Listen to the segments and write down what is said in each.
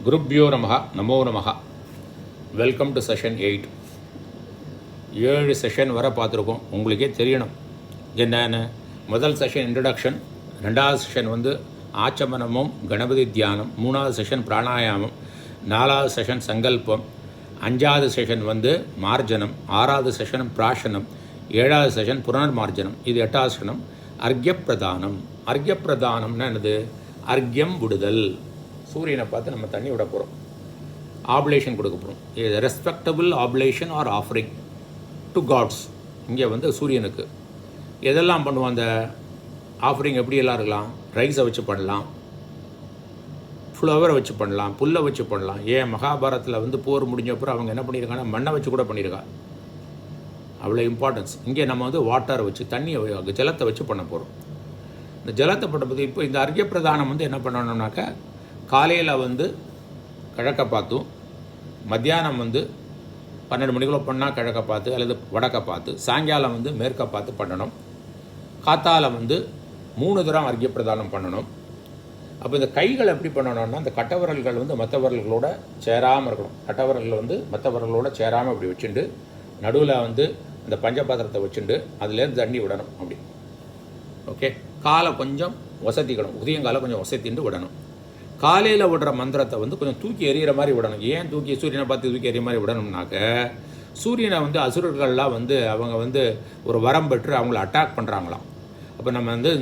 குருப்யோ நமஹ நமோ நமஹ. Welcome to session 8. 7 session வர பார்த்துருக்கோம். உங்களுக்கே தெரியணும் என்னென்னு. முதல் செஷன் இன்ட்ரடக்ஷன், ரெண்டாவது செஷன் ஆச்சமனமும் கணபதி தியானம், மூணாவது செஷன் பிராணாயாமம், நாலாவது செஷன் சங்கல்பம், அஞ்சாவது செஷன் மார்ஜனம், ஆறாவது செஷன் பிராஷனம், ஏழாவது செஷன் புனர்மார்ஜனம், இது எட்டாவது செஷனம் அர்க்யப்பிரதானம். அர்க்யப்பிரதானம்னா என்னது? அர்க்யம் விடுதல். சூரியனை பார்த்து நம்ம தண்ணி விட போகிறோம், ஆப்லேஷன் கொடுக்க போகிறோம். இது respectable oblation are offering to gods. இங்கே சூரியனுக்கு எதெல்லாம் பண்ணுவோம்? அந்த ஆஃபரிங் எப்படியெல்லாம் இருக்கலாம்? ரைஸை வச்சு பண்ணலாம், ஃப்ளவரை வச்சு பண்ணலாம், புல்லை வச்சு பண்ணலாம். ஏன் மகாபாரத்தில் போர் முடிஞ்சப்பறம் அவங்க என்ன பண்ணியிருக்காங்கன்னா மண்ணை வச்சு கூட பண்ணியிருக்காங்க. அவ்வளோ இம்பார்ட்டன்ஸ். இங்கே நம்ம வாட்டரை வச்சு, தண்ணியை, ஜலத்தை வச்சு பண்ண போகிறோம். இந்த ஜலத்தை பண்ணும்போது இப்போ இந்த அர்க்யப்பிரதானம் என்ன பண்ணணும்னாக்கா, காலையில் கிழக்க பார்த்தும், மத்தியானம் 12 மணிக்குள்ளே பண்ணால் கிழக்க பார்த்து அல்லது வடக்க பார்த்து, சாயங்காலம் மேற்க பார்த்து பண்ணணும். காத்தால 3 தரம் அர்க்யப்பிரதானம் பண்ணணும். அப்போ இந்த கைகள் எப்படி பண்ணணும்னா, இந்த கட்டவரல்கள் மற்றவர்களோட சேராமல் இருக்கணும். கட்டவரல்கள் மற்றவர்களோட சேராமல் அப்படி வச்சுட்டு, நடுவில் இந்த பஞ்சபாத்திரத்தை வச்சுட்டு அதுலேருந்து தண்ணி விடணும். அப்படி ஓகே. காலை கொஞ்சம் வசதிக்கணும், உதயங்காலை கொஞ்சம் வசத்திட்டு விடணும். காலையில் விடுற மந்திரத்தை கொஞ்சம் தூக்கி எறிகிற மாதிரி விடணும். ஏன் சூரியனை பார்த்து தூக்கி எறிகிற மாதிரி விடணும்னாக்க, சூரியனை அசுரர்கள்லாம் அவங்க ஒரு வரம் பெற்று அவங்கள அட்டாக் பண்ணுறாங்களாம். அப்போ நம்ம இந்த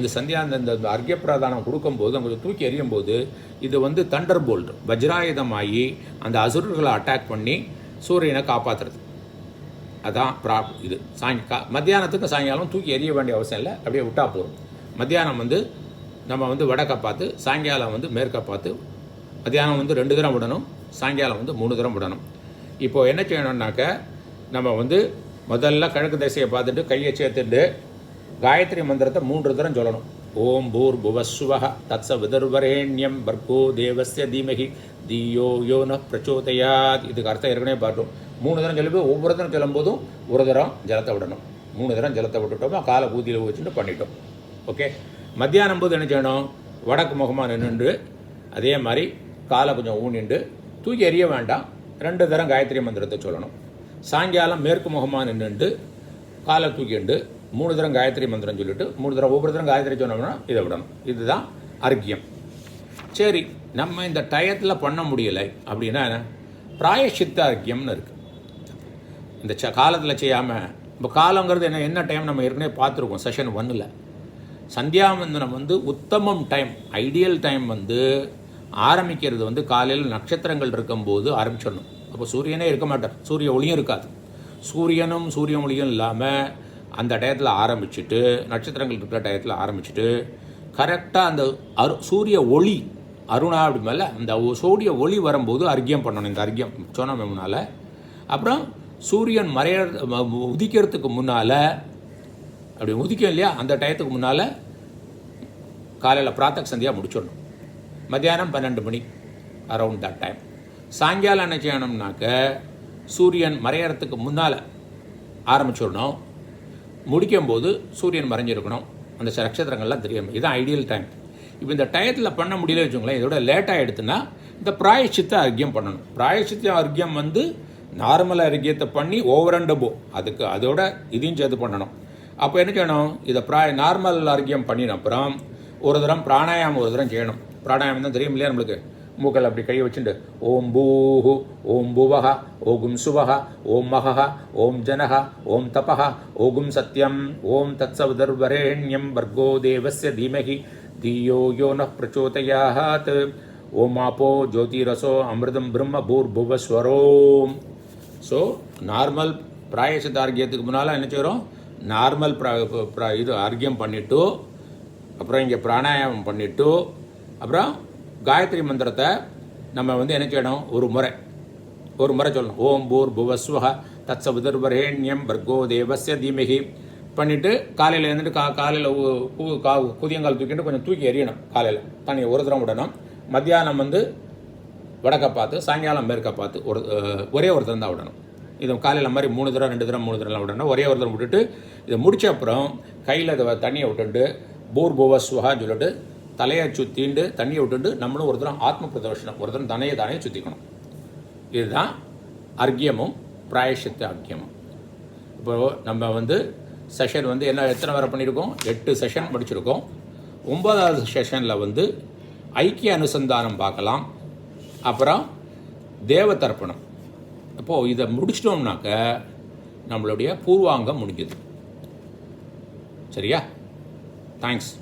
இந்த அர்க்யப்பிரதானம் கொடுக்கும்போது அவங்க தூக்கி எறியும் போது இது தண்டர் போல்ட், வஜ்ராயுதமாகி அந்த அசுரர்களை அட்டாக் பண்ணி சூரியனை காப்பாற்றுறது. அதான் இது மத்தியானத்துக்கு சாயங்காலம் தூக்கி எறிய வேண்டிய அவசியம் இல்லை, அப்படியே விட்டால் போதும். மத்தியானம் நம்ம வடக்க பார்த்து, சாயங்காலம் மேற்க பார்த்து, மத்தியானம் 2 தரம் விடணும், சாயங்காலம் 3 தரம் விடணும். இப்போது என்ன செய்யணும்னாக்க, நம்ம முதல்ல கிழக்கு திசையை பார்த்துட்டு கையை சேர்த்துட்டு காயத்ரி மந்திரத்தை 3 தரம் சொல்லணும். ஓம் பூர் புவஸ்வஹ தத்ச விதர்வரேண்யம் பர்கோ தேவஸ்ய தீமகி தீயோ யோன பிரச்சோதயாத். இதுக்கு அர்த்தம் ஏற்கனவே பார்த்தோம். 3 தரம் சொல்லும்போது, ஒவ்வொரு தரம் சொல்லும்போதும் 1 தரம் ஜலத்தை விடணும். 3 தரம் ஜலத்தை விட்டுட்டோமா, காலை ஊதியில் வச்சுட்டு பண்ணிட்டோம். ஓகே. மத்தியானம் போது என்ன செய்யணும்? வடக்கு முகமாக நின்றுண்டு அதே மாதிரி காலை கொஞ்சம் ஊனிண்டு தூக்கி எறிய வேண்டாம், 2 தரம் காயத்ரி மந்திரத்தை சொல்லணும். சாயங்காலம் மேற்கு முகமாக நின்றுண்டு காலை தூக்கிண்டு 3 தரம் காயத்ரி மந்திரம் சொல்லிவிட்டு 3 தரம் ஒவ்வொரு தரம் காயத்ரி சொன்னோம்னா இதை விடணும். இதுதான் அர்க்யம். சரி, நம்ம இந்த டயத்தில் பண்ண முடியலை அப்படின்னா பிராயச்சித்த அர்க்யம்னு இருக்குது. இந்த காலத்தில் செய்யாமல், இப்போ காலங்கிறது என்ன டைம் நம்ம ஏற்கனவே பார்த்துருக்கோம் செஷன் 1ல். சந்தியாவந்தனம் உத்தமம் டைம், ஐடியல் டைம் ஆரம்பிக்கிறது காலையில் நட்சத்திரங்கள் இருக்கும்போது ஆரம்பிச்சிடணும். அப்போ சூரியனே இருக்க மாட்டார், சூரிய ஒளியும் இருக்காது. சூரியனும் சூரிய ஒளியும் இல்லாமல் அந்த டயத்தில் ஆரம்பிச்சுட்டு, நட்சத்திரங்கள் இருக்கிற டயத்தில் ஆரம்பிச்சுட்டு, கரெக்டாக அந்த சூரிய ஒளி அருணா அப்படி மேலே அந்த சூரிய ஒளி வரும்போது அர்க்யம் பண்ணணும். இந்த அர்க்யம் சொன்னோம் முன்னால். அப்புறம் சூரியன் உதிக்கிறதுக்கு முன்னால், அப்படி உதிக்கும் இல்லையா, அந்த டயத்துக்கு முன்னால் காலையில் பிராத்தக் சந்தியாக முடிச்சிடணும். மத்தியானம் 12 மணி அரவுண்ட் தட் டைம். சாயங்காலம் என்ன செய்யணும்னாக்க, சூரியன் மறையறதுக்கு முன்னால் ஆரம்பிச்சிடணும். முடிக்கும்போது சூரியன் மறைஞ்சிருக்கணும், அந்த நட்சத்திரங்கள்லாம் தெரியும். இதுதான் ஐடியல் டைம். இப்போ இந்த டயத்தில் பண்ண முடியல வச்சுங்களேன், இதோட லேட்டாக எடுத்துன்னா இந்த பிராயச்சித்த அர்க்யம் பண்ணணும். பிராயச்சித்த அர்க்யம் நார்மல் அர்க்யத்தை பண்ணி ஓவர் அண்ட் அபோ அதுக்கு அதோட இதையும் சேர்த்து பண்ணணும். அப்போ என்ன செய்யணும்? இதை நார்மல் அர்க்யம் பண்ணின அப்புறம் 1 தரம் பிராணாயாமம் 1 தரம் செய்யணும். பிராணாயாமம் தான் தெரியும் இல்லையா நம்மளுக்கு? மூக்கல் அப்படி கையை வச்சுட்டு ஓம் பூஹு ஓம் புவஹ ஓகும் சுவஹ ஓம் மகஹ ஓம் ஜனஹ ஓம் தபஹ ஓகும் சத்யம் ஓம் தத்சவிதர்வரேண்யம் பர்கோ தேவஸ்ய தீமகி தீயோ யோன பிரச்சோதயாத் ஓம் ஆப்போ ஜோதிரசோ அமிர்தம் பிரம்ம பூர்புவஸ்வரோம். ஸோ நார்மல் பிராயசித்தார்க்கியத்துக்கு முன்னால் என்ன செய்கிறோம்? நார்மல் இது அர்க்யம் பண்ணிவிட்டு, அப்புறம் இங்கே பிராணாயாமம் பண்ணிவிட்டு, அப்புறம் காயத்ரி மந்திரத்தை நம்ம என்ன செய்யணும்? ஒரு முறை சொல்லணும். ஓம் பூர் புவஸ்வஹ தத்ச விதர்வரேண்யம் பர்கோ தேவஸ்ய தீமகி பண்ணிவிட்டு காலையில் எழுந்துட்டு காலையில் குதியங்கால் தூக்கிட்டு கொஞ்சம் தூக்கி எறியணும். காலையில் தண்ணி 1 தரம் விடணும். மத்தியானம் வடக்க பார்த்து, சாயங்காலம் மேற்க பார்த்து ஒரே ஒரு தரம் தான் விடணும். இது காலையில் மாதிரி 3 தரம் 2 தரம் 3 தரம்லாம் விடணும். ஒரே ஒரு தரம் விட்டுட்டு இதை முடித்த அப்புறம் கையில் இதை தண்ணியை விட்டுட்டு பூர்புவஸ்வஹான்னு சொல்லிட்டு தலையை சுற்றிண்டு தண்ணியை விட்டுண்டு நம்மளும் ஒருத்தரும் ஆத்ம பிரதோஷனம் ஒருத்தரும் தானே சுற்றிக்கணும். இதுதான் அர்க்கியமும் பிராயசித்த அர்க்கியமும். இப்போது நம்ம வந்து செஷன் வந்து எத்தனை வரை பண்ணியிருக்கோம்? 8 செஷன் முடிச்சிருக்கோம். 9வது செஷனில் வந்து ஐக்கிய அனுசந்தானம் பார்க்கலாம். அப்புறம் தேவ தர்ப்பணம். அப்போது இதை முடிச்சிட்டோம்னாக்க நம்மளுடைய பூர்வாங்கம் முடிஞ்சது. சரியா? தேங்க்ஸ்.